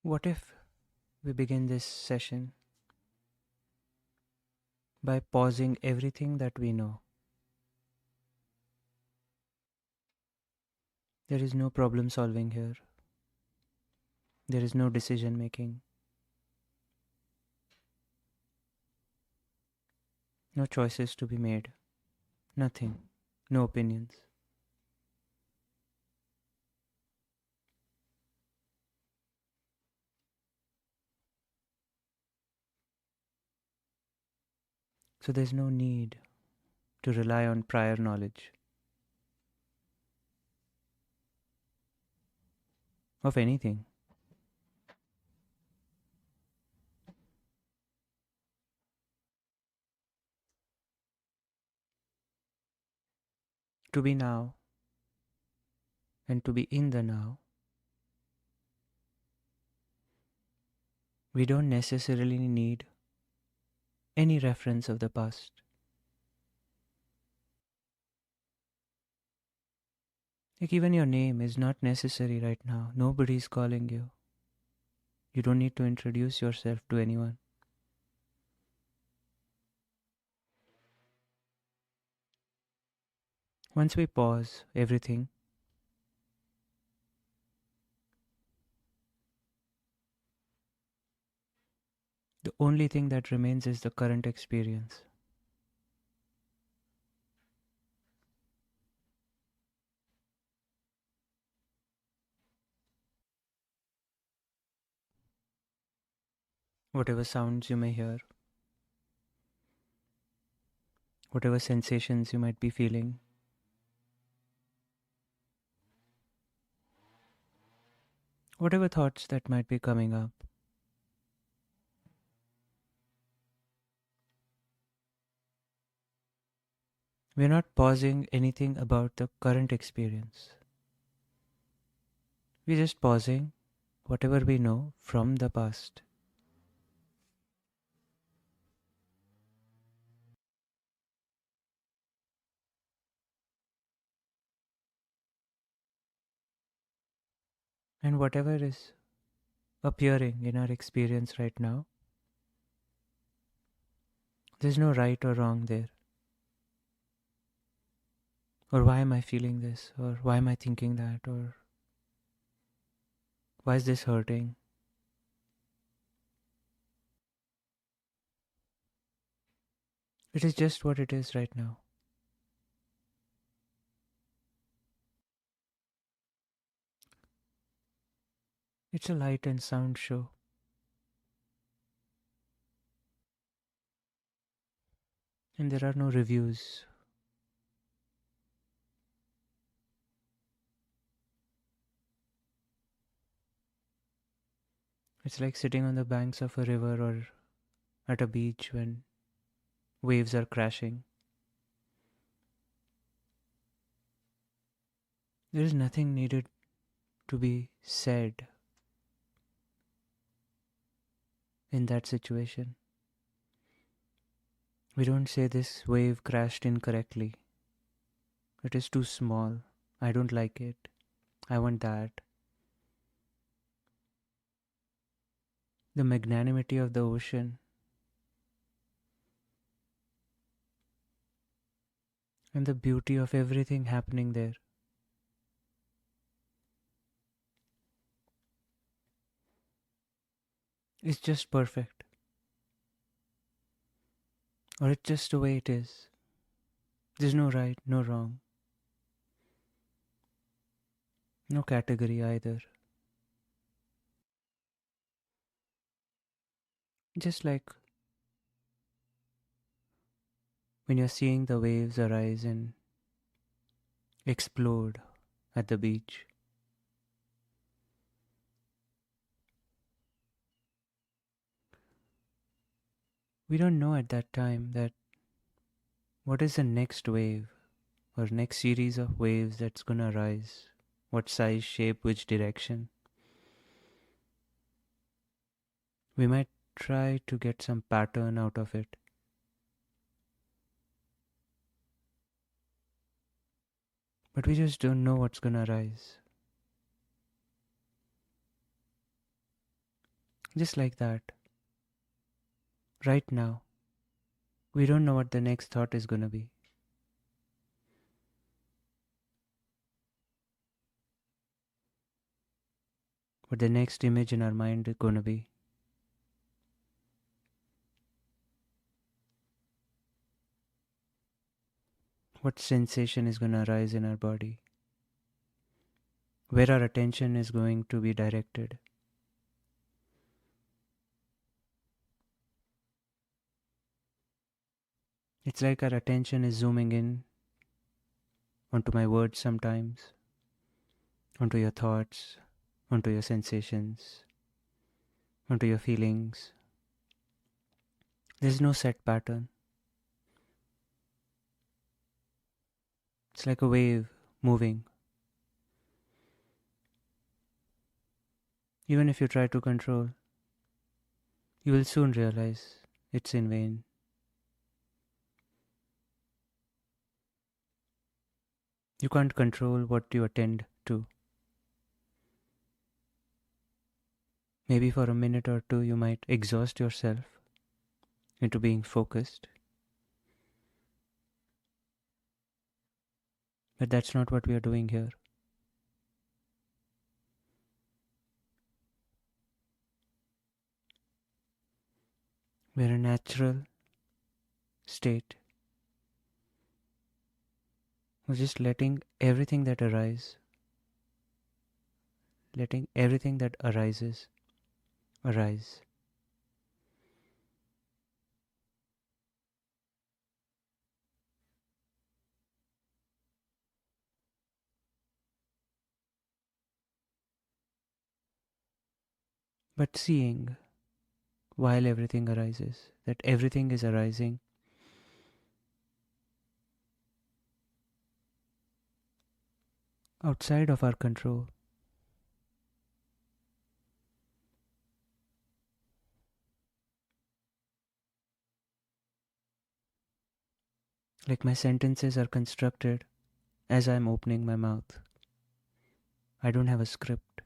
What if we begin this session by pausing everything that we know? There is no problem solving here. There is no decision making, no choices to be made, nothing, no opinions. So there's no need to rely on prior knowledge of anything. To be now and to be in the now, we don't necessarily need any reference of the past. Like even your name is not necessary right now. Nobody's calling you. You don't need to introduce yourself to anyone. Once we pause everything, the only thing that remains is the current experience. Whatever sounds you may hear, whatever sensations you might be feeling, whatever thoughts that might be coming up, we're not pausing anything about the current experience. We're just pausing whatever we know from the past. And whatever is appearing in our experience right now, there's no right or wrong there. Or why am I feeling this? Or why am I thinking that? Or why is this hurting? It is just what it is right now. It's a light and sound show. And there are no reviews. It's like sitting on the banks of a river or at a beach when waves are crashing. There is nothing needed to be said in that situation. We don't say this wave crashed incorrectly. It is too small. I don't like it. I want that. The magnanimity of the ocean and the beauty of everything happening there is just perfect. Or it's just the way it is. There's no right, no wrong, no category either. Just like when you're seeing the waves arise and explode at the beach. We don't know at that time that what is the next wave or next series of waves that's gonna rise, what size, shape, which direction. We might try to get some pattern out of it, but we just don't know what's gonna rise. Just like that. Right now. We don't know what the next thought is going to be. What the next image in our mind is going to be. What sensation is going to arise in our body. Where our attention is going to be directed. It's like our attention is zooming in onto my words sometimes, onto your thoughts, onto your sensations, onto your feelings. There's no set pattern. It's like a wave moving. Even if you try to control, you will soon realize it's in vain. You can't control what you attend to. Maybe for a minute or two you might exhaust yourself into being focused. But that's not what we are doing here. We're in a natural state. We're just letting everything that arises, letting everything that arises, arise. But seeing while everything arises, that everything is arising outside of our control. Like my sentences are constructed as I'm opening my mouth. I don't have a script.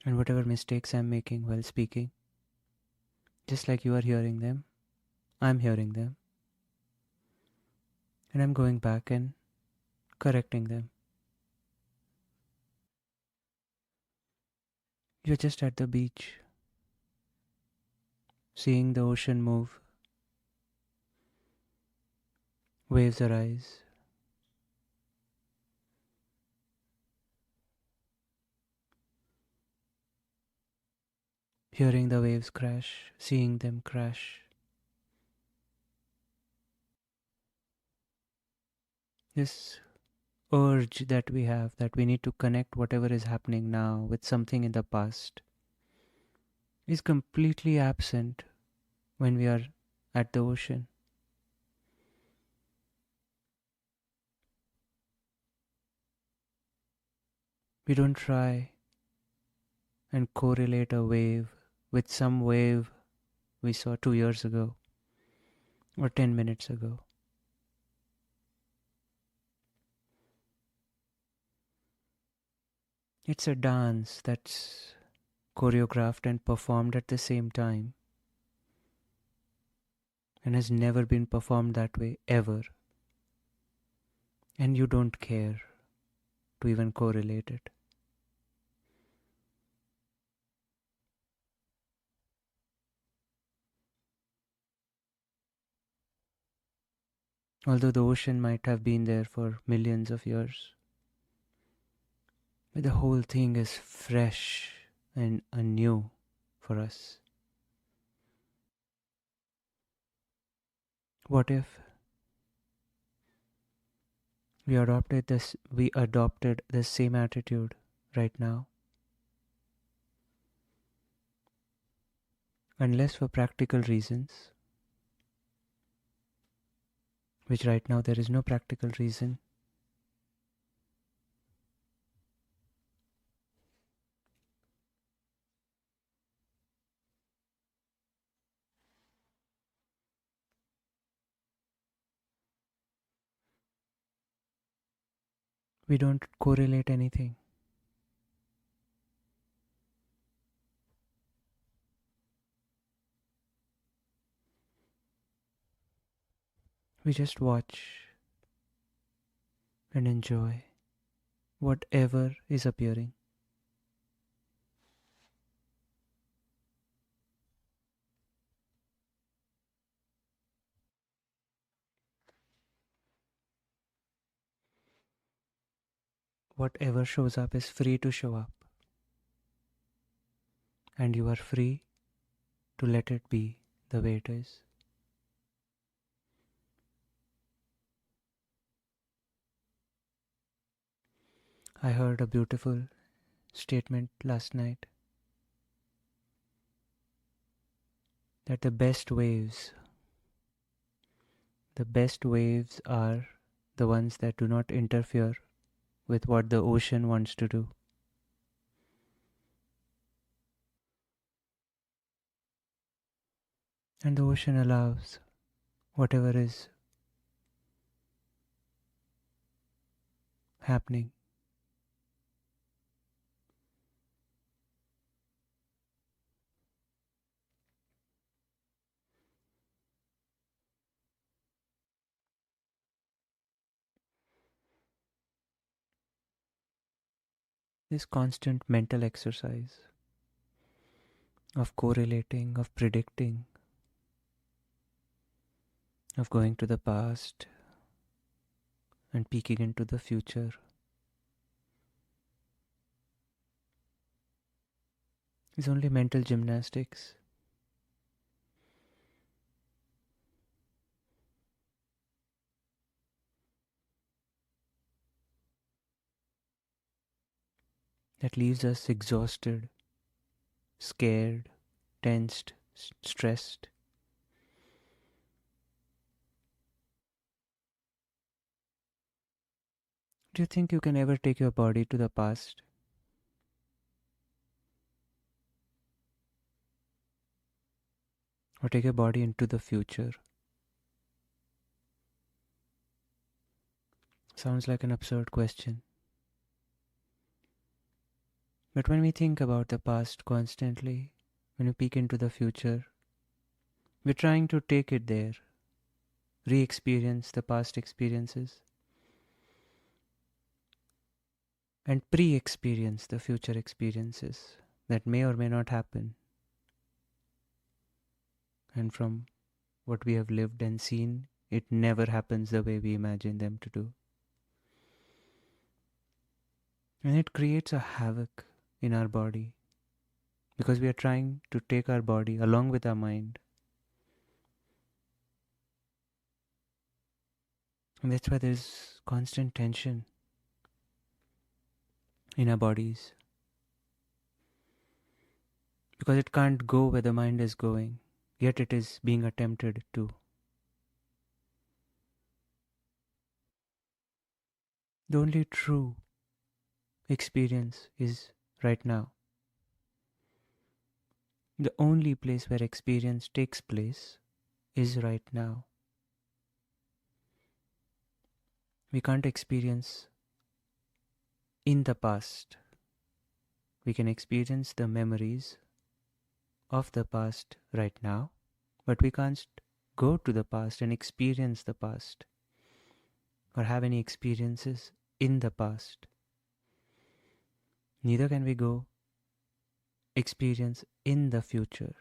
And whatever mistakes I'm making while speaking, just like you are hearing them, I'm hearing them. And I'm going back and correcting them. You're just at the beach, seeing the ocean move, waves arise, hearing the waves crash, seeing them crash. This urge that we have, that we need to connect whatever is happening now with something in the past, is completely absent when we are at the ocean. We don't try and correlate a wave with some wave we saw 2 years ago or 10 minutes ago. It's a dance that's choreographed and performed at the same time and has never been performed that way ever. And you don't care to even correlate it. Although the ocean might have been there for millions of years, but the whole thing is fresh and anew for us. What if we adopted the same attitude right now? Unless for practical reasons, which right now there is no practical reason. We don't correlate anything. We just watch and enjoy whatever is appearing. Whatever shows up is free to show up, and you are free to let it be the way it is. I heard a beautiful statement last night that the best waves are the ones that do not interfere with what the ocean wants to do. And the ocean allows whatever is happening. This constant mental exercise of correlating, of predicting, of going to the past and peeking into the future is only mental gymnastics. That leaves us exhausted, scared, tensed, stressed. Do you think you can ever take your body to the past or take your body into the future? Sounds like an absurd question. But when we think about the past constantly, when we peek into the future, we're trying to take it there, re experience the past experiences, and pre experience the future experiences that may or may not happen. And from what we have lived and seen, it never happens the way we imagine them to do. And it creates a havoc in our body because we are trying to take our body along with our mind. And that's why there's constant tension in our bodies because it can't go where the mind is going, yet it is being attempted to. The only true experience is right now. The only place where experience takes place is right now. We can't experience in the past. We can experience the memories of the past right now, but we can't go to the past and experience the past or have any experiences in the past. Neither can we go experience in the future.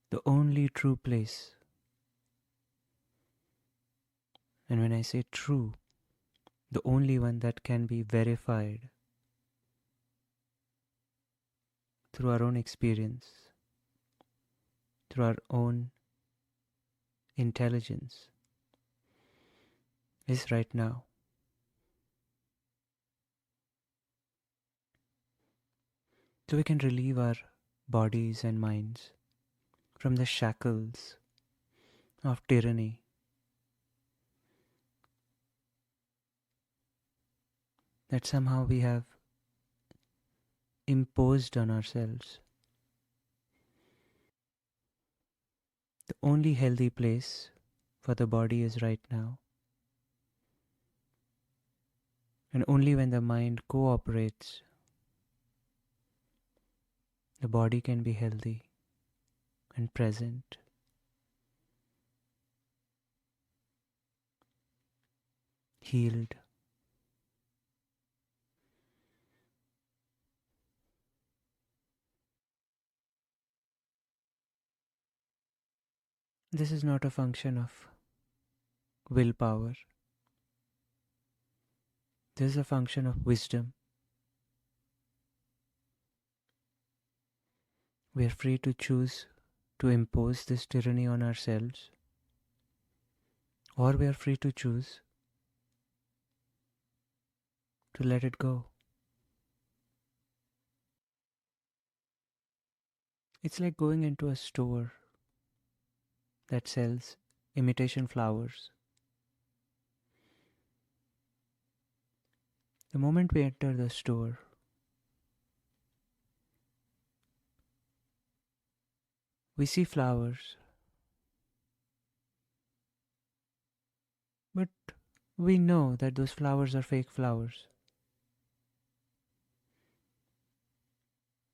The only true place, and when I say true, the only one that can be verified through our own experience, through our own intelligence, is right now. So we can relieve our bodies and minds from the shackles of tyranny that somehow we have imposed on ourselves. The only healthy place for the body is right now. And only when the mind cooperates, the body can be healthy. and present. Healed. This is not a function of willpower. This is a function of wisdom. We are free to choose to impose this tyranny on ourselves, or we are free to choose to let it go. It's like going into a store that sells imitation flowers. The moment we enter the store, we see flowers, but we know that those flowers are fake flowers.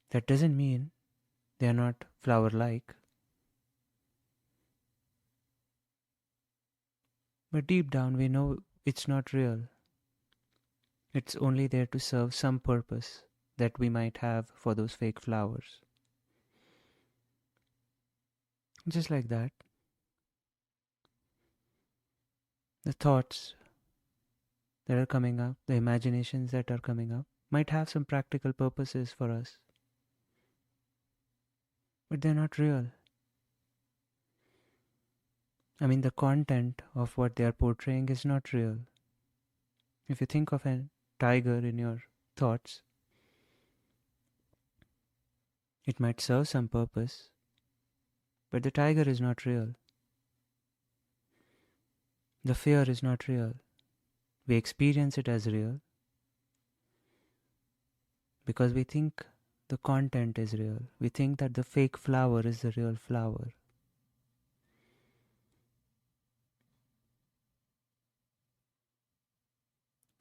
That doesn't mean they are not flower like, but deep down we know it's not real. It's only there to serve some purpose that we might have for those fake flowers. Just like that, the thoughts that are coming up, the imaginations that are coming up, might have some practical purposes for us, but they're not real. I mean, the content of what they are portraying is not real. If you think of a tiger in your thoughts, it might serve some purpose, but the tiger is not real. The fear is not real. We experience it as real because we think the content is real. We think that the fake flower is the real flower.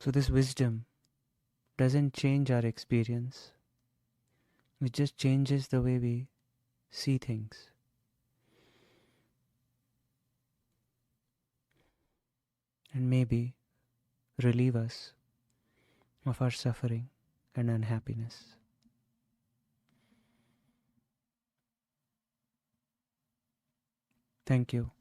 So this wisdom doesn't change our experience. It just changes the way we see things. And maybe relieve us of our suffering and unhappiness. Thank you.